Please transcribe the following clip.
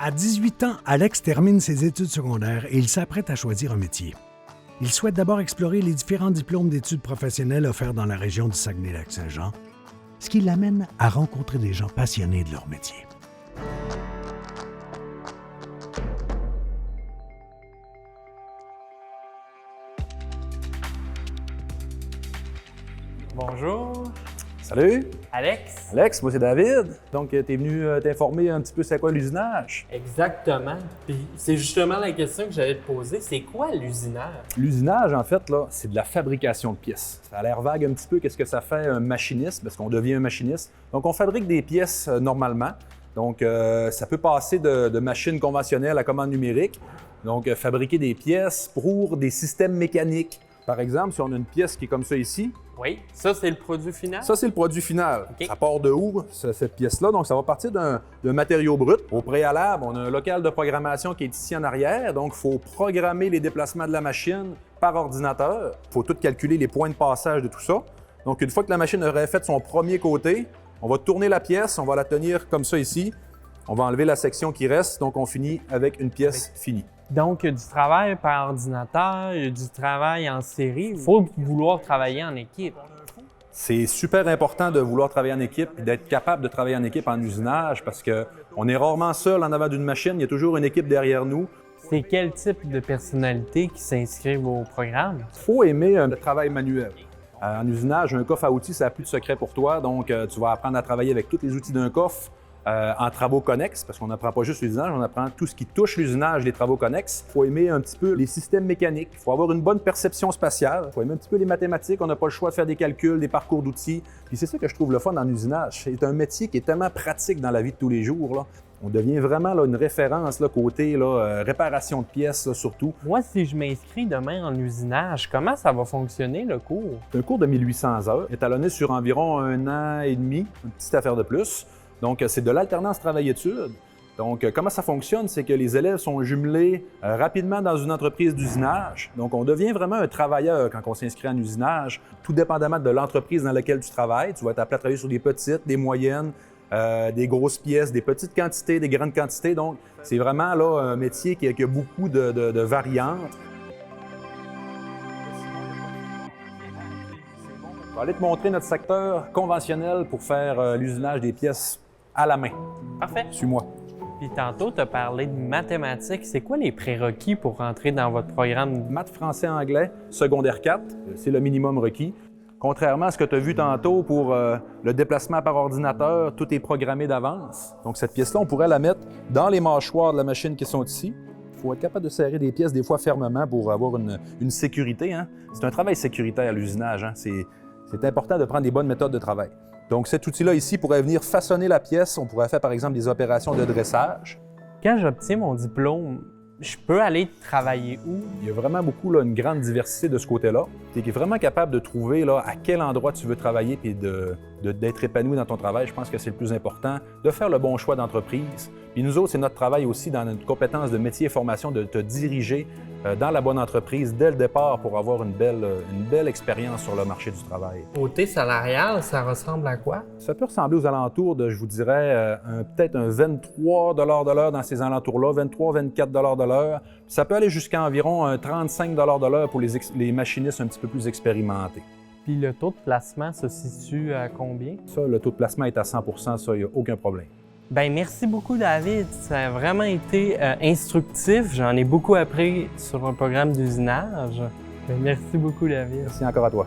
À 18 ans, Alex termine ses études secondaires et il s'apprête à choisir un métier. Il souhaite d'abord explorer les différents diplômes d'études professionnelles offerts dans la région du Saguenay-Lac-Saint-Jean, ce qui l'amène à rencontrer des gens passionnés de leur métier. Bonjour. Salut! Alex? Alex, moi c'est David. Donc, tu es venu t'informer un petit peu c'est quoi l'usinage? Exactement. Puis c'est justement la question que j'allais te poser. C'est quoi l'usinage? L'usinage, en fait, là, c'est de la fabrication de pièces. Ça a l'air vague un petit peu, qu'est-ce que ça fait un machiniste, parce qu'on devient un machiniste. Donc, on fabrique des pièces normalement. Donc, ça peut passer de machines conventionnelles à commande numérique. Donc, fabriquer des pièces pour des systèmes mécaniques. Par exemple, si on a une pièce qui est comme ça ici. Oui, ça c'est le produit final? Ça, c'est le produit final. OK. Ça part de où, cette pièce-là? Donc, ça va partir d'un matériau brut. Au préalable, on a un local de programmation qui est ici en arrière. Donc, il faut programmer les déplacements de la machine par ordinateur. Il faut tout calculer les points de passage de tout ça. Donc, une fois que la machine aurait fait son premier côté, on va tourner la pièce, on va la tenir comme ça ici. On va enlever la section qui reste. Donc, on finit avec une pièce finie. Donc, il y a du travail par ordinateur, il y a du travail en série. Il faut vouloir travailler en équipe. C'est super important de vouloir travailler en équipe et d'être capable de travailler en équipe en usinage parce qu'on est rarement seul en avant d'une machine. Il y a toujours une équipe derrière nous. C'est quel type de personnalité qui s'inscrivent au programme? Il faut aimer le travail manuel. En usinage, un coffre à outils, ça n'a plus de secret pour toi. Donc, tu vas apprendre à travailler avec tous les outils d'un coffre. En travaux connexes, parce qu'on n'apprend pas juste l'usinage, on apprend tout ce qui touche l'usinage, les travaux connexes. Il faut aimer un petit peu les systèmes mécaniques, il faut avoir une bonne perception spatiale, il faut aimer un petit peu les mathématiques, on n'a pas le choix de faire des calculs, des parcours d'outils. Puis c'est ça que je trouve le fun dans l'usinage. C'est un métier qui est tellement pratique dans la vie de tous les jours. Là. On devient vraiment là, une référence là, côté réparation de pièces là, surtout. Moi, si je m'inscris demain en usinage, comment ça va fonctionner le cours? C'est un cours de 1800 heures, étalonné sur environ 1 an et demi, une petite affaire de plus. Donc, c'est de l'alternance travail-études. Donc, comment ça fonctionne? C'est que les élèves sont jumelés rapidement dans une entreprise d'usinage. Donc, on devient vraiment un travailleur quand on s'inscrit en usinage, tout dépendamment de l'entreprise dans laquelle tu travailles. Tu vas être appelé à travailler sur des petites, des moyennes, des grosses pièces, des petites quantités, des grandes quantités. Donc, c'est vraiment là, un métier qui a beaucoup de variantes. Je vais aller te montrer notre secteur conventionnel pour faire l'usinage des pièces à la main. Parfait. Suis-moi. Puis tantôt, tu as parlé de mathématiques. C'est quoi les prérequis pour rentrer dans votre programme? Maths, français, anglais, secondaire 4, c'est le minimum requis. Contrairement à ce que tu as vu tantôt pour le déplacement par ordinateur, tout est programmé d'avance. Donc cette pièce-là, on pourrait la mettre dans les mâchoires de la machine qui sont ici. Il faut être capable de serrer des pièces des fois fermement pour avoir une sécurité. Hein? C'est un travail sécuritaire, l'usinage. Hein? C'est important de prendre des bonnes méthodes de travail. Donc, cet outil-là ici pourrait venir façonner la pièce. On pourrait faire, par exemple, des opérations de dressage. Quand j'obtiens mon diplôme, je peux aller travailler où? Il y a vraiment beaucoup, là, une grande diversité de ce côté-là. Tu es vraiment capable de trouver là, à quel endroit tu veux travailler et d'être épanoui dans ton travail. Je pense que c'est le plus important, de faire le bon choix d'entreprise. Puis nous autres, c'est notre travail aussi dans notre compétence de métier et formation de te diriger dans la bonne entreprise dès le départ pour avoir une belle expérience sur le marché du travail. Côté salarial, ça ressemble à quoi? Ça peut ressembler aux alentours de, je vous dirais, peut-être un 23 de l'heure dans ces alentours-là, 23-24 de l'heure. Ça peut aller jusqu'à environ un 35 de l'heure pour les machinistes un petit peu plus expérimentés. Puis le taux de placement se situe à combien? Ça, le taux de placement est à 100 %, ça, il n'y a aucun problème. Bien, merci beaucoup, David. Ça a vraiment été instructif. J'en ai beaucoup appris sur un programme d'usinage. Bien, merci beaucoup, David. Merci encore à toi.